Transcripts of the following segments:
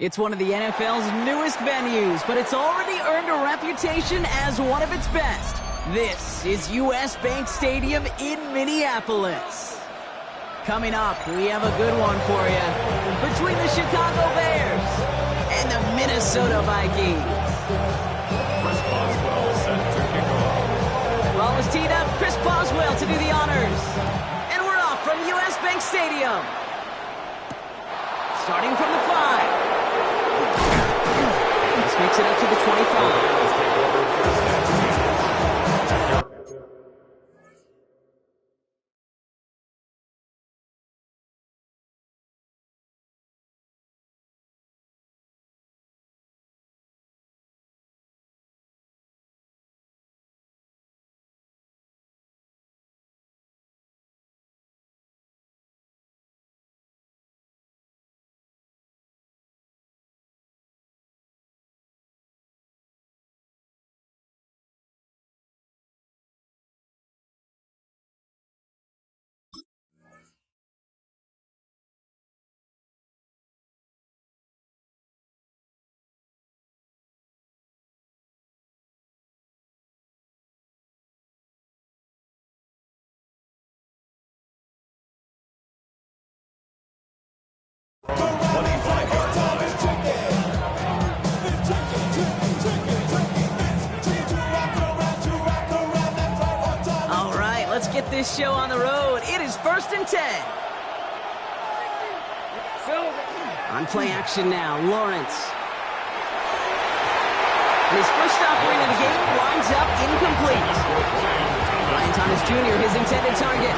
It's one of the NFL's newest venues, but it's already earned a reputation as one of its best. This is US Bank Stadium in Minneapolis. Coming up, we have a good one for you. Between the Chicago Bears and the Minnesota Vikings. Chris Boswell set to kick off. Ball is teed up. Chris Boswell to do the honors. And we're off from US Bank Stadium. Starting from the 5. This makes it up to the 25. Get this show on the road. It is 1st and 10. On play action now, Lawrence. And his first offering of the game winds up incomplete. Ryan Thomas Jr., his intended target.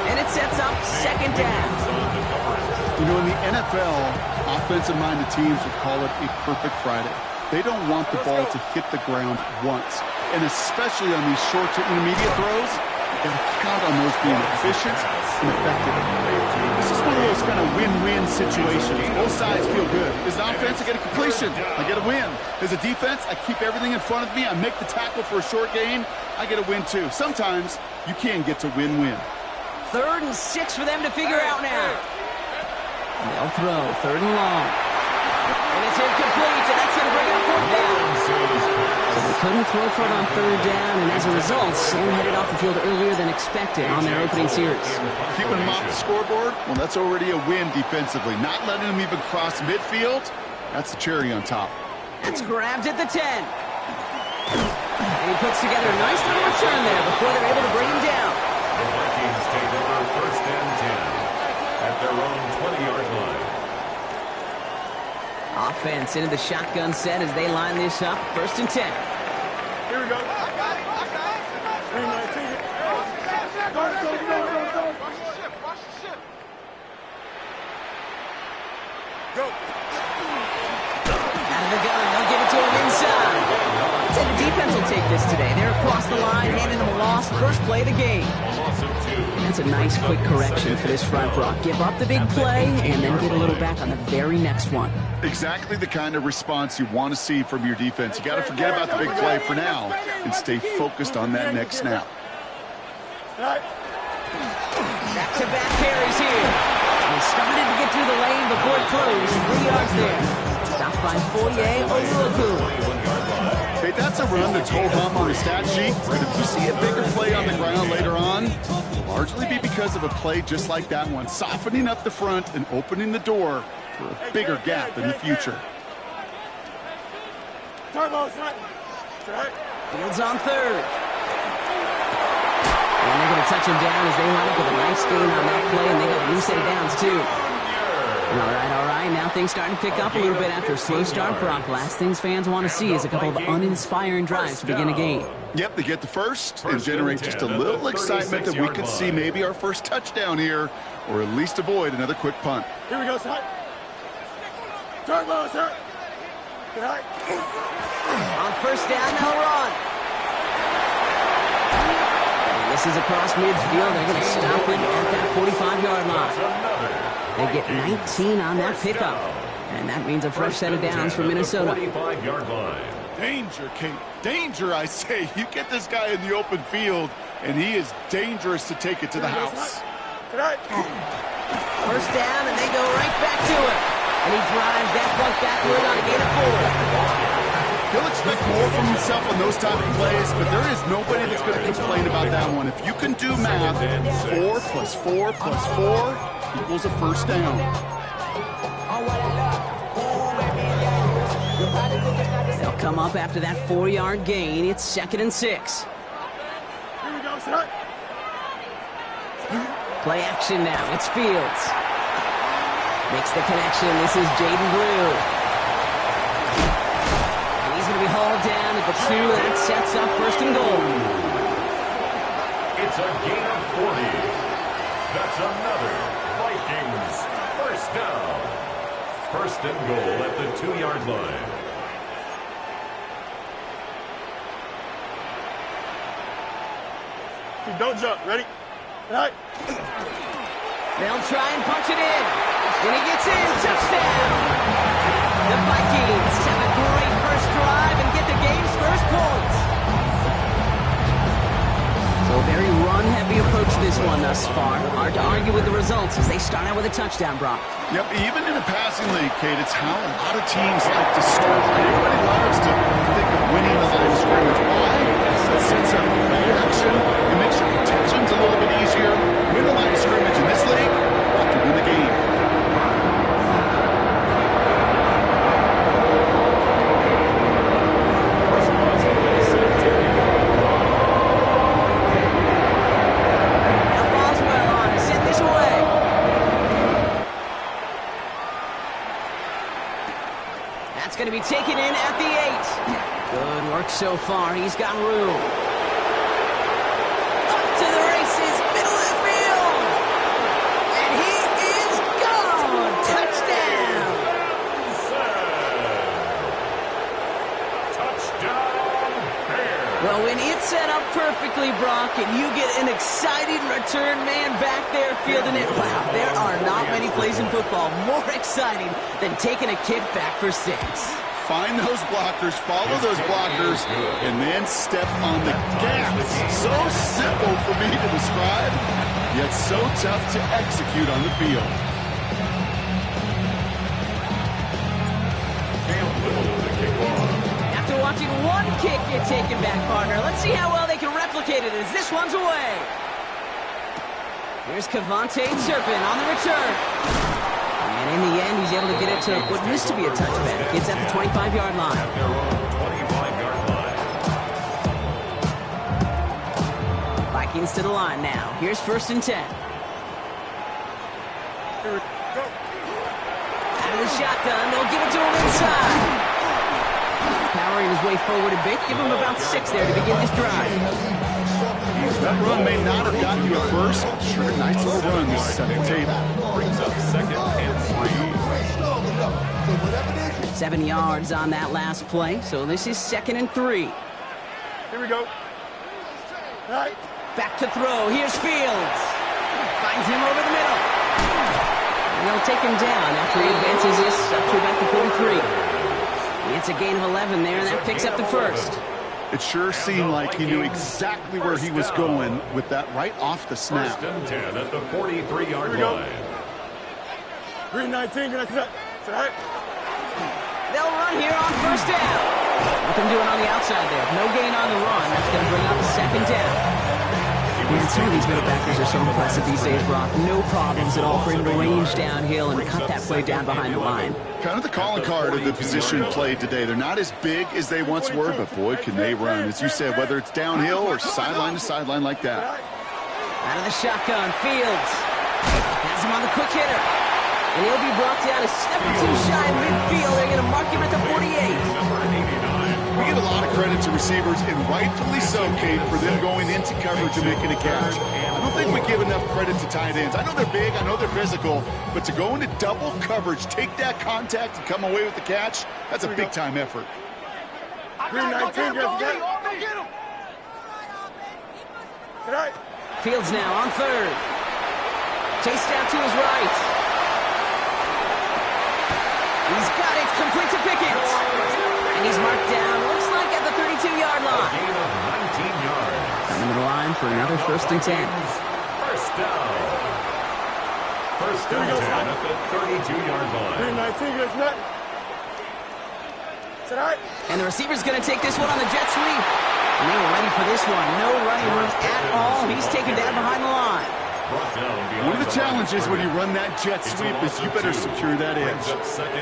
And it sets up 2nd down. You know, in the NFL, offensive-minded teams would call it a perfect Friday. They don't want the ball to hit the ground once. And especially on these short to intermediate throws, got to count on those being efficient and effective. This is one of those kind of win-win situations. Both sides feel good. As an offense, I get a completion. I get a win. As a defense, I keep everything in front of me. I make the tackle for a short gain. I get a win, too. Sometimes you can get to win-win. 3rd and 6 for them to figure out now. And they'll throw 3rd and long. And it's incomplete, and that's going to bring up 4th down. So they couldn't throw for it on 3rd down, and as a result, Sam headed off the field earlier than expected on their opening series. Keeping them off the scoreboard, well, that's already a win defensively. Not letting them even cross midfield, that's the cherry on top. It's grabbed at the 10. And he puts together a nice little return there before they're able to bring him down. The Vikings take over 1st and 10 at their own 20-yard line. Offense into the shotgun set as they line this up. 1st and 10. Here we go. I got it. Watch the ship. Go. Out of the gun. They'll give it to him inside. I'd say the defense will take this today. They're across the line, handing them a loss. First play of the game. That's a nice quick correction for this front, Brock. Give up the big play and then get a little back on the very next one. Exactly the kind of response you want to see from your defense. You got to forget about the big play for now and stay focused on that next snap. Back-to-back carries here. They started to get through the lane before it closed. 3 yards there. Stopped by Foye Oluokun. Hey, that's a run that's ho-hum on the stat sheet, but if you see a bigger play on the ground later on, it'll largely be because of a play just like that one, softening up the front and opening the door for a bigger gap in the future. Fields on 3rd. And they're going to touch him down as they line up with a nice gain on that play, and they got a new set of downs, too. All right. Now things starting to pick up a little bit after a slow start, Brock. Last things fans want to see is a couple of uninspiring drives to begin a game. Yep, they get the first and generate just a little excitement that we could see maybe our first touchdown here, or at least avoid another quick punt. Here we go, son. Turbo, sir. On 1st down, they'll run. And this is across midfield. They're going to stop him at that 45-yard line. They get 19 on that pickup. And that means a fresh set of downs for Minnesota. 45-yard line. Danger, Kate. Danger, I say. You get this guy in the open field, and he is dangerous to take it to the house. 1st down, and they go right back to it. And he drives that punt backward on a gain of 4. He'll expect more from himself on those type of plays, but there is nobody that's going to complain about that one. If you can do math, 4 plus 4 plus 4 equals a first down. They'll come up after that 4-yard gain. It's 2nd and 6. Here we go, son. Play action now. It's Fields. Makes the connection. This is Jaden Blue. And he's going to be hauled down at the 2. That sets up 1st and goal. It's a gain of 40. That's another Vikings first down. 1st and goal at the 2-yard line. Don't jump. Ready? All right. They'll try and punch it in. When he gets in, touchdown! The Vikings have a great first drive and get the game's first points. So a very run-heavy approach to this one thus far. Hard to argue with the results as they start out with a touchdown, Brock. Yep, even in a passing league, Kate, it's how a lot of teams like to start. Everybody loves to think of winning the line of scrimmage. Why? It sets up reaction. It makes your protections a little bit easier. Win the line of scrimmage in this league, you have to win the game. Going to be taken in at the 8. Good work so far. He's got room. Up to the races, middle of the field. And he is gone. Touchdown. Touchdown, Bears. Well, when it's set up perfectly, Brock, and you get an exciting return man back there fielding it, wow, there are not many plays in football more exciting than taking a kid back for 6. Find those blockers, follow those blockers, and then step on the gas. So simple for me to describe, yet so tough to execute on the field. After watching one kick get taken back, partner, let's see how well they can replicate it as this one's away. Here's Kavontae Turpin on the return. And in the end, he's able to get it to what used to be a touchback. It's at the 25-yard line. At their own 25-yard line. Vikings to the line now. Here's 1st and 10. Here we go. Out of the shotgun, they'll give it to him inside. Powering his way forward a bit. Give him about 6 there to begin this drive. That run may not have gotten you at first. Sure, nice little run to set the table. Brings up 2nd and 3. 7 yards on that last play, so this is 2nd and 3. Here we go. All right. Back to throw. Here's Fields. Finds him over the middle. And they'll take him down after he advances this up to about the 43. It's a gain of 11 there, and that picks up the 1st. It sure seemed like he knew exactly where he was going with that right off the snap. 1st and 10 at the 43-yard line. 319, can I cut? All right. They'll run here on 1st down. Nothing doing on the outside there. No gain on the run. That's going to bring up 2nd down. Man, some of these middle backers are so impressive these days, Brock. No problems at all for him to range downhill and cut that play down behind the line. Kind of the calling card of the position played today. They're not as big as they once were, but boy, can they run. As you said, whether it's downhill or sideline to sideline like that. Out of the shotgun, Fields has him on the quick hitter. And he'll be brought down a step or 2 shy of midfield. They're going to mark him at the 48. We give a lot of credit to receivers, and rightfully so, Kate, for them going into coverage and making a catch. I don't think we give enough credit to tight ends. I know they're big, I know they're physical, but to go into double coverage, take that contact, and come away with the catch, that's a big-time effort. 319, go get him. All right. Fields now on 3rd. Chased out to his right. He's got it, complete to Pickett. And he's marked down, looks like at the 32-yard line. Gain of 19 yards. Coming to the line for another 1st and 10. First down. 1st and 10 at the 32-yard line. 19, it's nothing. Is that all right? And the receiver's going to take this one on the jet sweep. And they were ready for this one. No running room at all. He's taken down behind the line. One of the challenges when you run that jet sweep is you better secure that edge.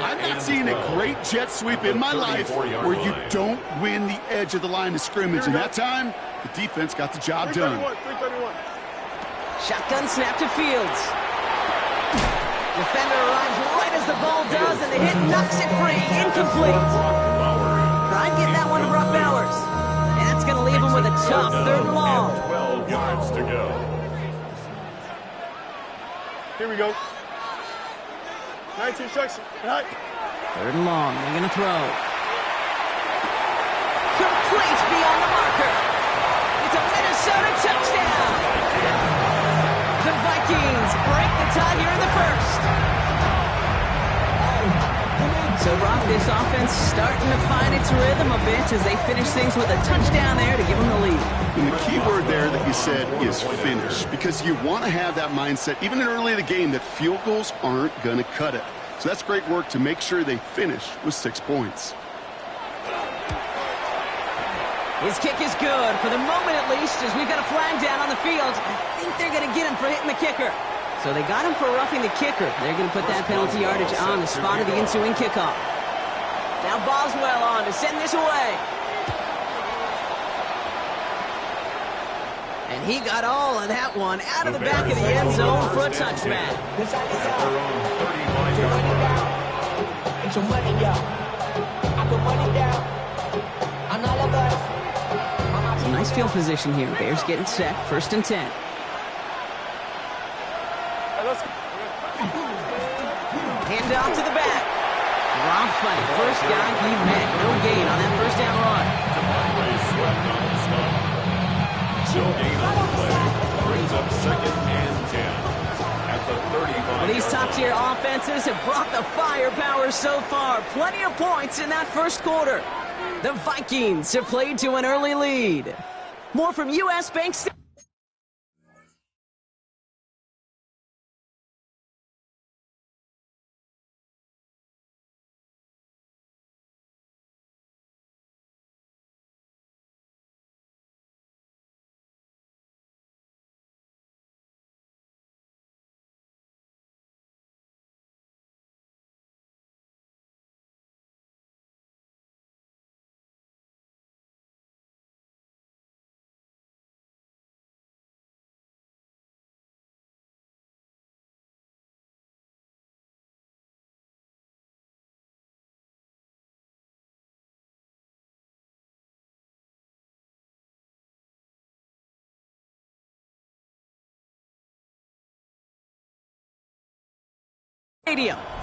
I've not seen a great jet sweep in my life where you don't win the edge of the line of scrimmage. And that time, the defense got the job done. 331. Shotgun snap to Fields. Defender arrives right as the ball does, and the hit knocks it free. Incomplete. Try and get that one to Brock Bowers. And that's going to leave him with a tough 3rd and long. 12 yards to go. Here we go. 19 strikes. All right. 3rd and long. They're going to throw. Complete beyond the marker. It's a Minnesota touchdown. The Vikings break the tie here in the 1st. So, Brock, this offense starting to find its rhythm a bit as they finish things with a touchdown there to give them the lead. And the key word there that you said is finish, because you want to have that mindset, even early in the game, that field goals aren't going to cut it. So that's great work to make sure they finish with 6 points. His kick is good, for the moment at least, as we've got a flag down on the field. I think they're going to get him for hitting the kicker. So they got him for roughing the kicker. They're going to put that penalty yardage on the spot of the ensuing kickoff. Now Boswell on to send this away. And he got all of that one out of the back of the end zone for a touchback. Some nice field position here. Bears getting set. 1st and 10. Hand off to the back. Drops by the first guy he met. No gain on that 1st down run. No gain on the play. Brings up 2nd and 10 at the 35. Well, these top-tier offenses have brought the firepower so far. Plenty of points in that 1st quarter. The Vikings have played to an early lead. More from U.S. Bank Stadium.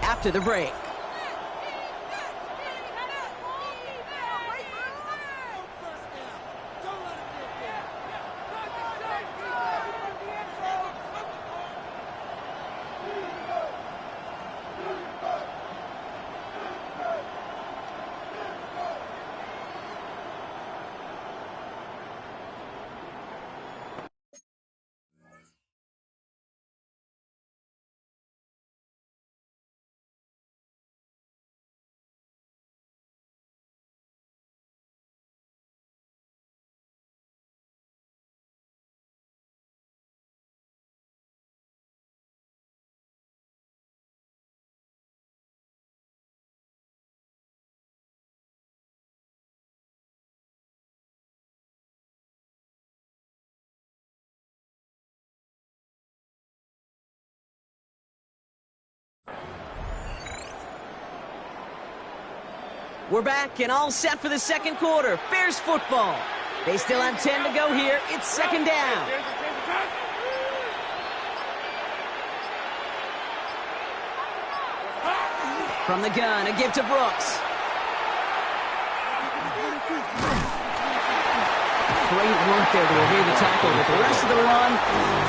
After the break. We're back and all set for the 2nd quarter. Bears football. They still have 10 to go here. It's 2nd down. From the gun, a give to Brooks. Great work there to evade the tackle, but the rest of the run,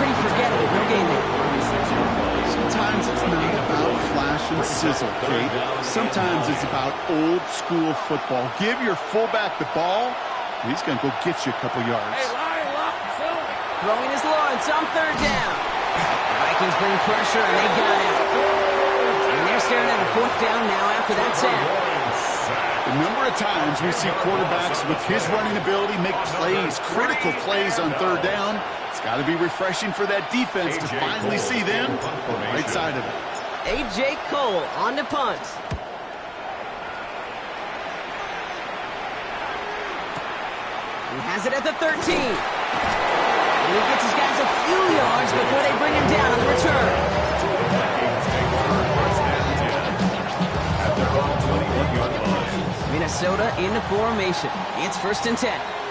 pretty forgettable. No gain there. Sometimes it's not about flash and sizzle, Kate. Sometimes it's about old school football. Give your fullback the ball, and he's going to go get you a couple yards. Throwing is Lawrence on 3rd down. The Vikings bring pressure, and they got it. And they're staring at a 4th down now after that sack. The number of times we see quarterbacks with his running ability make plays, critical plays on 3rd down. It's got to be refreshing for that defense to finally see them on the right side of it. A.J. Cole on to punt. He has it at the 13. And he gets his guys a few yards before they bring him down on the return. Minnesota in the formation. It's 1st and 10.